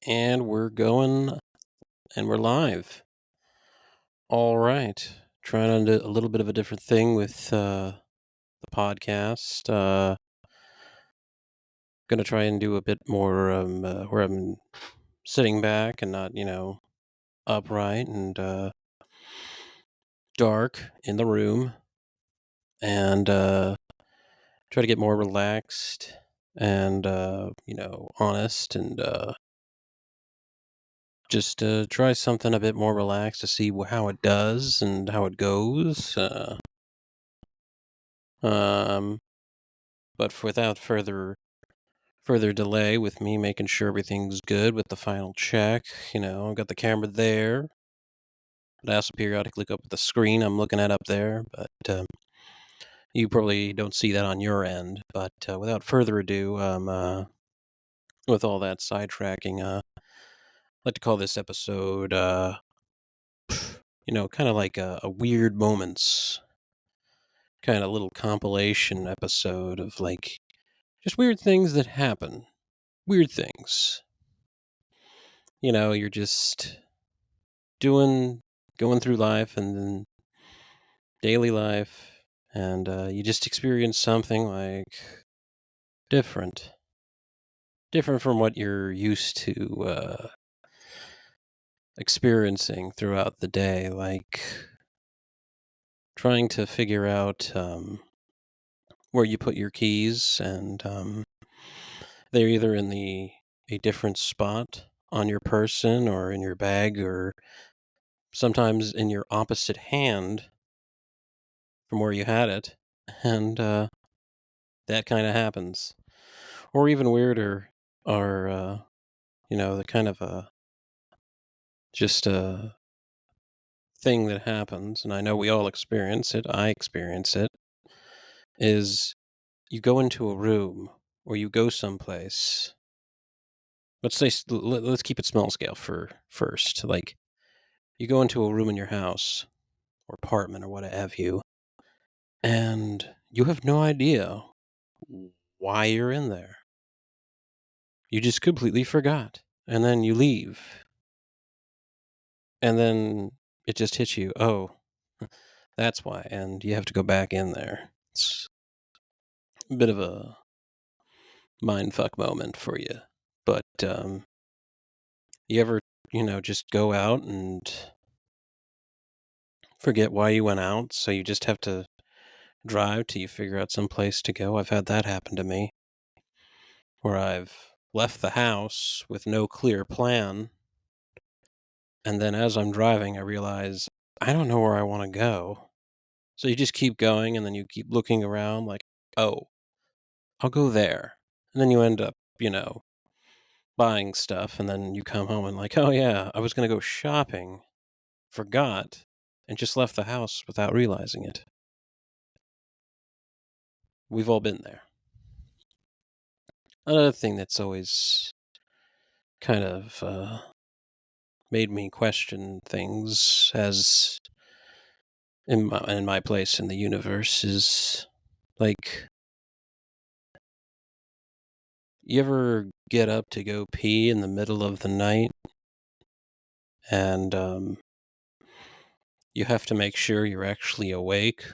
And we're going and we're live. All right. Trying to do a little bit of a different thing with the podcast. Going to try and do a bit more where I'm sitting back and not, upright and dark in the room and try to get more relaxed and, honest and just try something a bit more relaxed to see how it does and how it goes. Um, but without further delay, with me making sure everything's good with the final check, I've got the camera there. But I also periodically look up at the screen I'm looking at up there, but you probably don't see that on your end. But without further ado, with all that sidetracking, I'd like to call this episode, kind of like a weird moments kind of little compilation episode of like just weird things that happen. Weird things. You're just doing, going through life and then daily life, and you just experience something like different. Different from what you're used to experiencing throughout the day, like trying to figure out where you put your keys, and they're either in a different spot on your person or in your bag or sometimes in your opposite hand from where you had it, and that kind of happens. Or even weirder are, the kind of just a thing that happens, and I know we all experience it. I experience it. Is you go into a room or you go someplace. Let's keep it small scale for first. Like you go into a room in your house or apartment or what have you, and you have no idea why you're in there. You just completely forgot. And then you leave. And then it just hits you. Oh, that's why. And you have to go back in there. It's a bit of a mindfuck moment for you. But you ever, just go out and forget why you went out? So you just have to drive till you figure out some place to go. I've had that happen to me where I've left the house with no clear plan. And then as I'm driving, I realize I don't know where I want to go. So you just keep going and then you keep looking around like, oh, I'll go there. And then you end up, buying stuff. And then you come home and like, oh, yeah, I was going to go shopping, forgot, and just left the house without realizing it. We've all been there. Another thing that's always kind of made me question things as in my place in the universe is like, you ever get up to go pee in the middle of the night and you have to make sure you're actually awake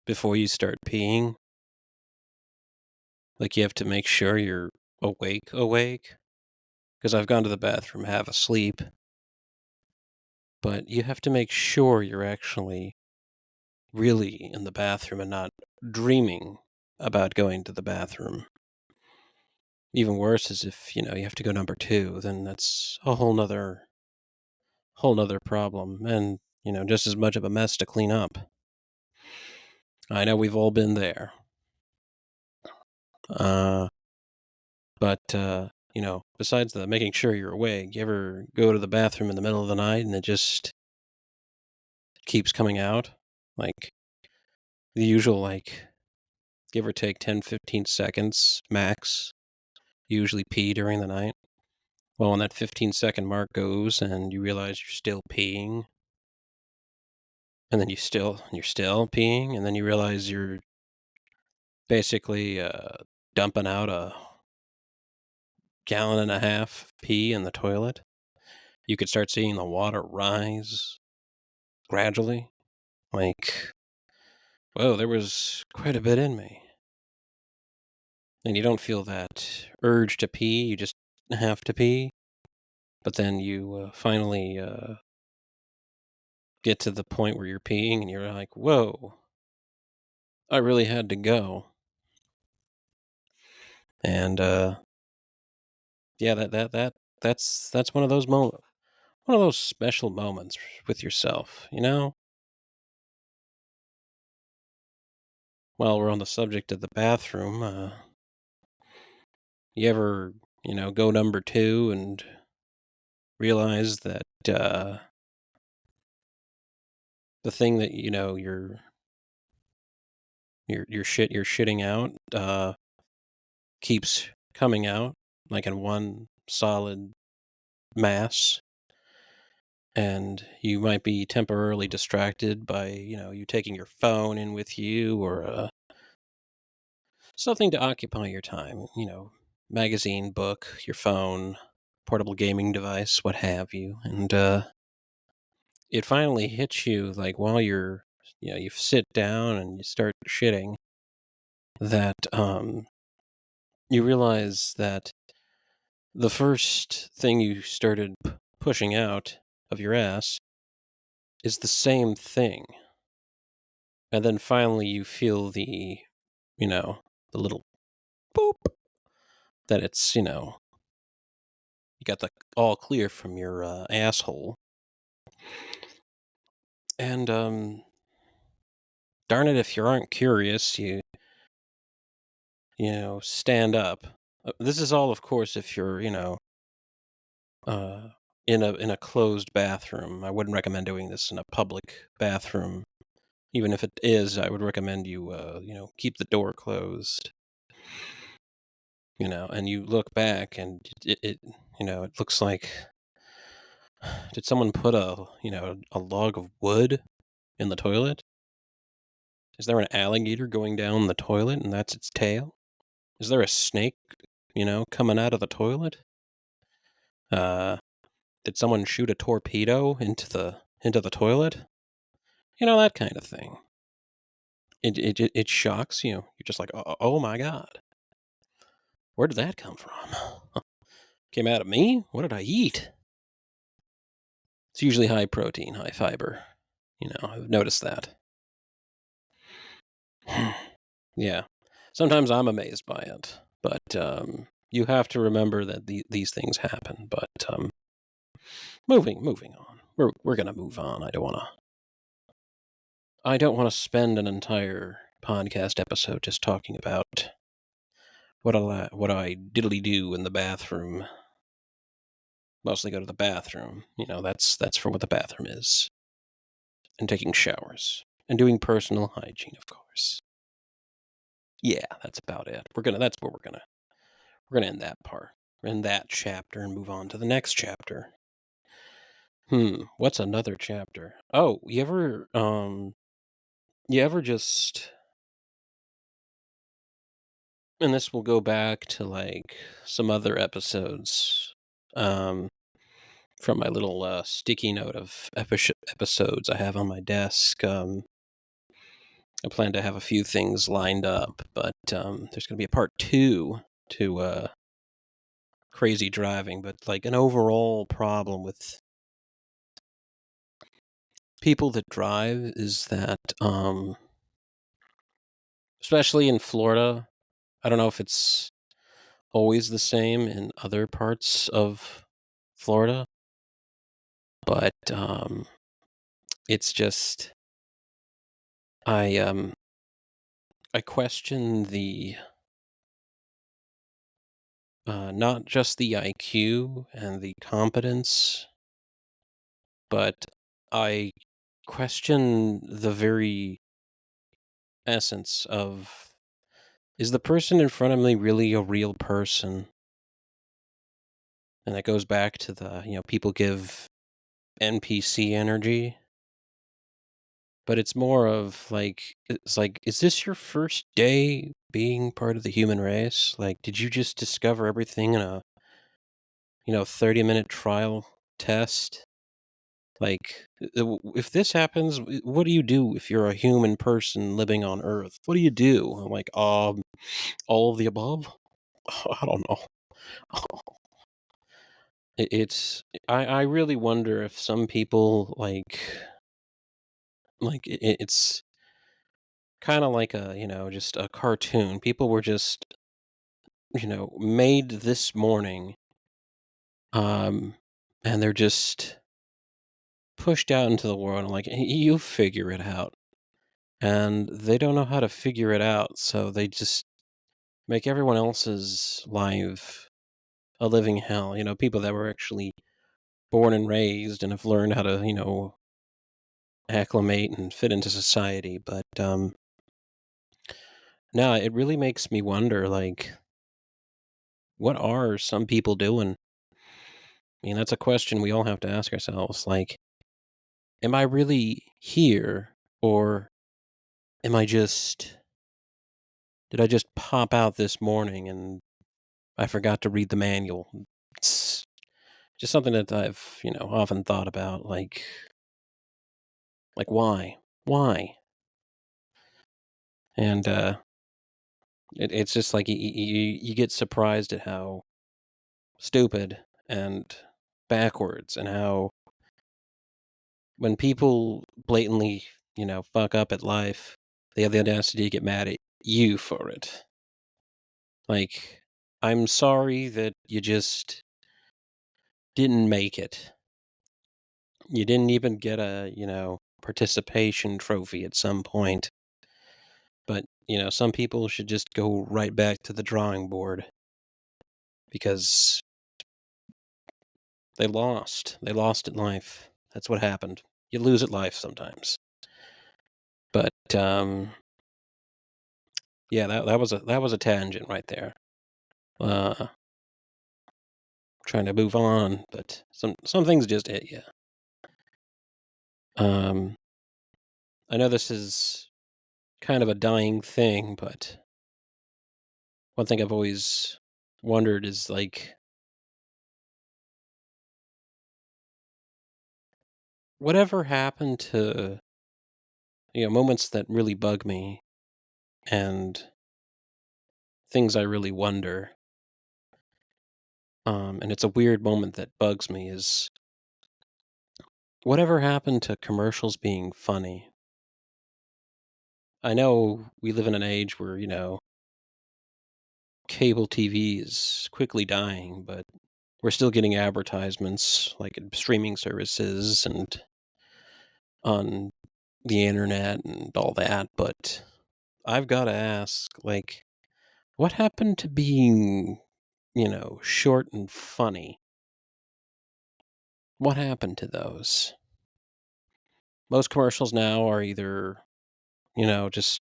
before you start peeing? Like you have to make sure you're awake. Because I've gone to the bathroom half asleep, but you have to make sure you're actually really in the bathroom and not dreaming about going to the bathroom. Even worse is if, you have to go number two, then that's a whole nother problem and, just as much of a mess to clean up. I know we've all been there. Uh, but, besides the making sure you're awake, you ever go to the bathroom in the middle of the night and it just keeps coming out? Like, the usual, like, give or take 10, 15 seconds max, you usually pee during the night. Well, when that 15-second mark goes and you realize you're still peeing, and then you're still peeing, and then you realize you're basically dumping out a gallon and a half pee in the toilet, you could start seeing the water rise gradually. Like, whoa, there was quite a bit in me. And you don't feel that urge to pee, you just have to pee. But then you finally get to the point where you're peeing and you're like, whoa, I really had to go. And yeah, that's one of those one of those special moments with yourself, you know? While we're on the subject of the bathroom, you ever, go number 2 and realize that the thing that you're shitting out keeps coming out like in one solid mass, and you might be temporarily distracted by you taking your phone in with you, or something to occupy your time, magazine, book, your phone, portable gaming device, what have you. And it finally hits you, like, while you sit down and you start shitting, that you realize that the first thing you started pushing out of your ass is the same thing. And then finally you feel the little boop, that it's, you got the all clear from your asshole. And darn it, if you aren't curious, stand up. This is all, of course, if you're, uh, in a closed bathroom. I wouldn't recommend doing this in a public bathroom. Even if it is, I would recommend you, keep the door closed. And you look back, and it looks like, did someone put a log of wood in the toilet? Is there an alligator going down the toilet and that's its tail? Is there a snake, coming out of the toilet? Uh, did someone shoot a torpedo into the toilet? That kind of thing. It shocks you. You're just like, oh my god, where did that come from? Came out of me? What did I eat? It's usually high protein, high fiber. I've noticed that. Yeah. Sometimes I'm amazed by it, but you have to remember that these things happen. But moving on. We're gonna move on. I don't want to spend an entire podcast episode just talking about what I diddly do in the bathroom. Mostly go to the bathroom. That's for what the bathroom is. And taking showers. And doing personal hygiene, of course. Yeah, that's about it. That's where we're gonna end that part. End that chapter and move on to the next chapter. What's another chapter? Oh, you ever just, and this will go back to like some other episodes, um, from my little sticky note of episodes I have on my desk. I plan to have a few things lined up, but there's going to be a part 2 to crazy driving, but like an overall problem with people that drive is that, especially in Florida, I don't know if it's always the same in other parts of Florida, but it's just, I question the not just the IQ and the competence, but I question the very essence of, is the person in front of me really a real person? And that goes back to the, people give NPC energy, but it's more of like, it's like, is this your first day being part of the human race? Like, did you just discover everything in a 30-minute trial test. Like, if this happens, what do you do if you're a human person living on Earth? What do you do? I'm like, all of the above. I don't know. It's I really wonder if some people it's kind of like just a cartoon. People were just made this morning, um, and they're just pushed out into the world. And like, you figure it out, and they don't know how to figure it out, so they just make everyone else's life a living hell. People that were actually born and raised and have learned how to acclimate and fit into society. But no, it really makes me wonder, like, what are some people doing? I mean, that's a question we all have to ask ourselves. Like, am I really here, or am I just did I just pop out this morning and I forgot to read the manual? It's just something that I've, often thought about, like why? Why? And it's just like you get surprised at how stupid and backwards, and how when people blatantly, fuck up at life, they have the audacity to get mad at you for it. Like, I'm sorry that you just didn't make it. You didn't even get a, participation trophy at some point. But, some people should just go right back to the drawing board because they lost. They lost at life. That's what happened. You lose at life sometimes. But yeah, that was a tangent right there. Uh, Trying to move on, but some things just hit you. Um, I know this is kind of a dying thing, but one thing I've always wondered is, like, whatever happened to moments that really bug me, and things I really wonder. And it's a weird moment that bugs me, is whatever happened to commercials being funny? I know we live in an age where, cable TV is quickly dying, but we're still getting advertisements like in streaming services and on the internet and all that. But I've got to ask, like, what happened to being, short and funny? What happened to those? Most commercials now are either, just,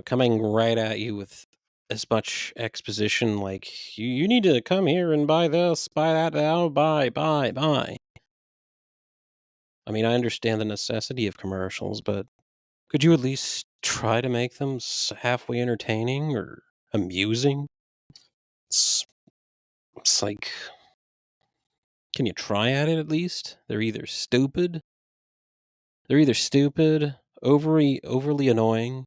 coming right at you with as much exposition, like, you need to come here and buy this, buy that now, buy. I mean, I understand the necessity of commercials, but could you at least try to make them halfway entertaining or amusing? It's, it's like, can you try at it at least? They're either stupid, overly annoying.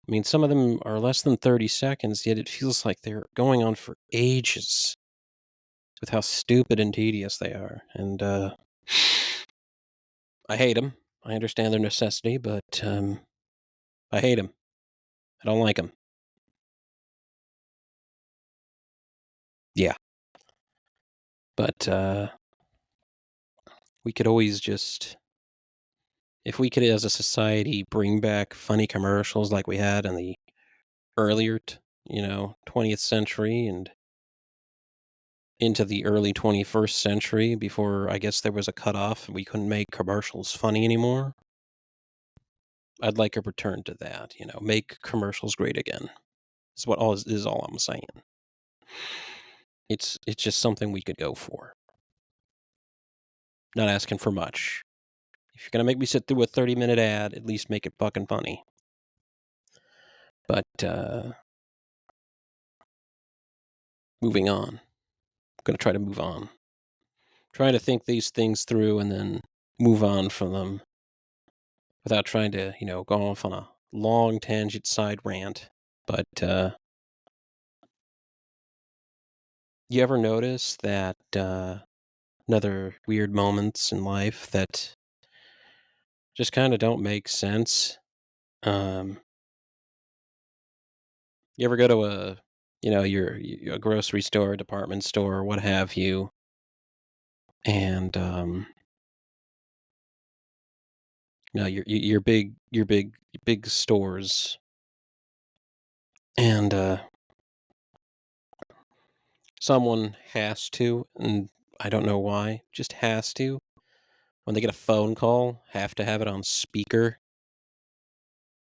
I mean, some of them are less than 30 seconds, yet it feels like they're going on for ages with how stupid and tedious they are. And I hate them. I understand their necessity, but I hate them. I don't like them. Yeah. But we could always just, if we could as a society bring back funny commercials like we had in the earlier, 20th century and into the early 21st century, before I guess there was a cutoff and we couldn't make commercials funny anymore. I'd like a return to that, make commercials great again. Is all I'm saying. It's just something we could go for. Not asking for much. If you're gonna make me sit through a 30-minute ad, at least make it fucking funny. But moving on. gonna try to move on. Trying to think these things through and then move on from them without trying to, go off on a long tangent side rant. But you ever notice that another weird moments in life that just kind of don't make sense? Um, you ever go to a grocery store, department store, what have you, and your big stores, and someone has to, and I don't know why, just has to, when they get a phone call, have to have it on speaker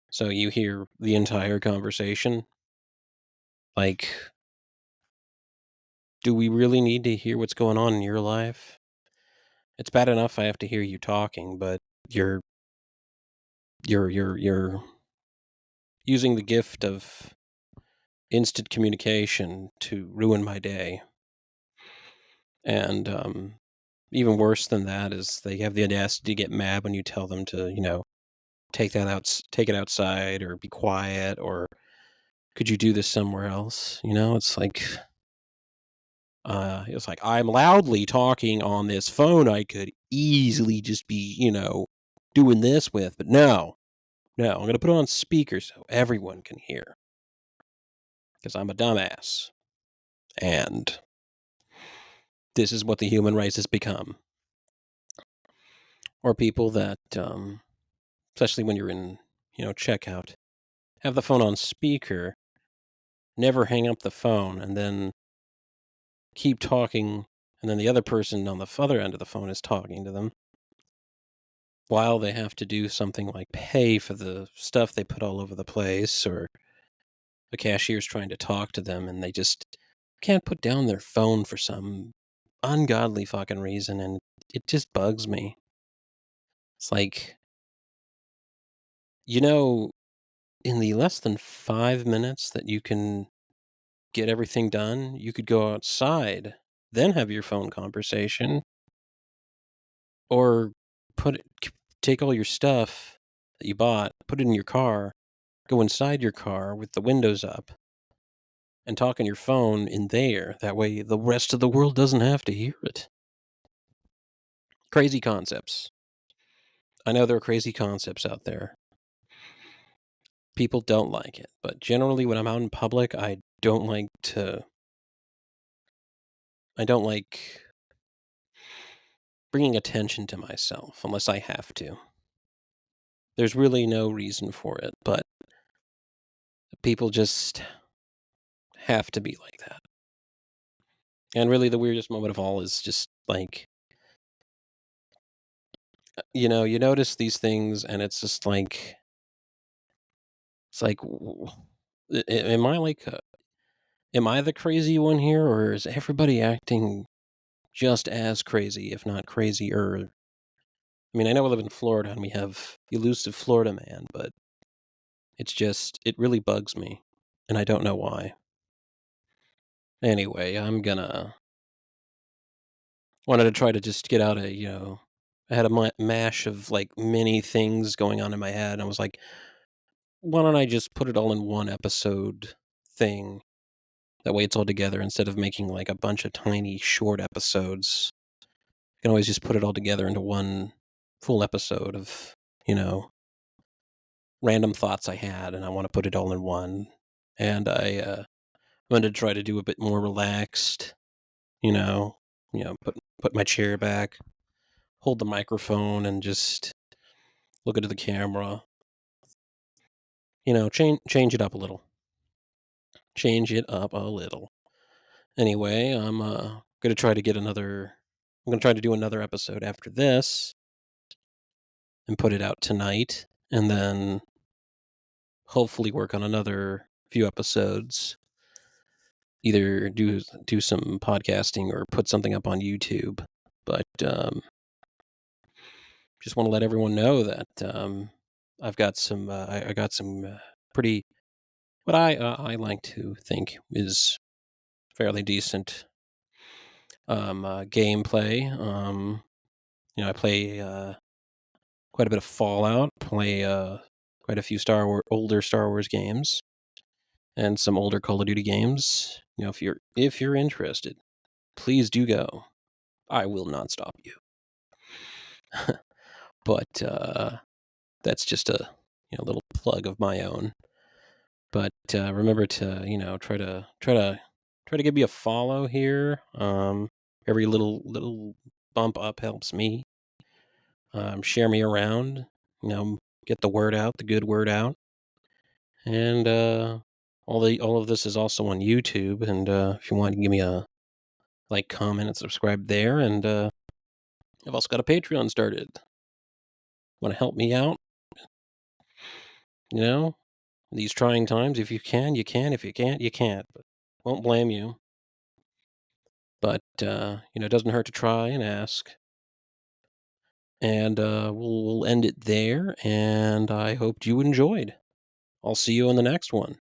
so you hear the entire conversation. Like, do we really need to hear what's going on in your life? It's bad enough I have to hear you talking, but you're you're using the gift of instant communication to ruin my day. And even worse than that is they have the audacity to get mad when you tell them to, take it outside or be quiet or could you do this somewhere else? It's like I'm loudly talking on this phone. I could easily just be, doing this with, but no, I'm gonna put it on speaker so everyone can hear because I'm a dumbass, and this is what the human race has become. Or people that, especially when you're in, checkout, have the phone on speaker, never hang up the phone, and then keep talking, and then the other person on the other end of the phone is talking to them while they have to do something like pay for the stuff they put all over the place, or the cashier's trying to talk to them, and they just can't put down their phone for some ungodly fucking reason, and it just bugs me. It's like, you know, in the less than 5 minutes that you can get everything done, you could go outside, then have your phone conversation, or put it take all your stuff that you bought, put it in your car, go inside your car with the windows up, and talk on your phone in there. That way the rest of the world doesn't have to hear it. Crazy concepts. I know there are crazy concepts out there. People don't like it, but generally when I'm out in public, I don't like bringing attention to myself unless I have to. There's really no reason for it, but people just have to be like that. And really, the weirdest moment of all is just like, you notice these things, and it's like, am I am I the crazy one here, or is everybody acting just as crazy, if not crazier? I mean, I know we live in Florida and we have the elusive Florida man, but it really bugs me, and I don't know why. Anyway, wanted to try to just get out I had a mash of like many things going on in my head. And I was like, why don't I just put it all in one episode thing? That way it's all together instead of making like a bunch of tiny short episodes. You can always just put it all together into one full episode of, you know, random thoughts I had, and I want to put it all in one. And I wanted to try to do a bit more relaxed, you know, put my chair back, hold the microphone, and just look into the camera. Change it up a little. Change it up a little. Anyway, gonna try to get another. I'm gonna try to do another episode after this and put it out tonight, and then hopefully work on another few episodes. Either do some podcasting or put something up on YouTube. But just want to let everyone know that I've got some. I got some pretty. What I like to think is fairly decent gameplay. I play quite a bit of Fallout, play quite a few older Star Wars games, and some older Call of Duty games. If you're interested, please do go. I will not stop you. But that's just a little plug of my own. But remember to try to give me a follow here. Every little bump up helps me. Share me around. Get the word out, the good word out, and all of this is also on YouTube. And if you want, you can give me a like, comment, and subscribe there. And I've also got a Patreon started. Want to help me out? These trying times. If you can, you can. If you can't, you can't. But won't blame you. But it doesn't hurt to try and ask. And we'll end it there. And I hoped you enjoyed. I'll see you on the next one.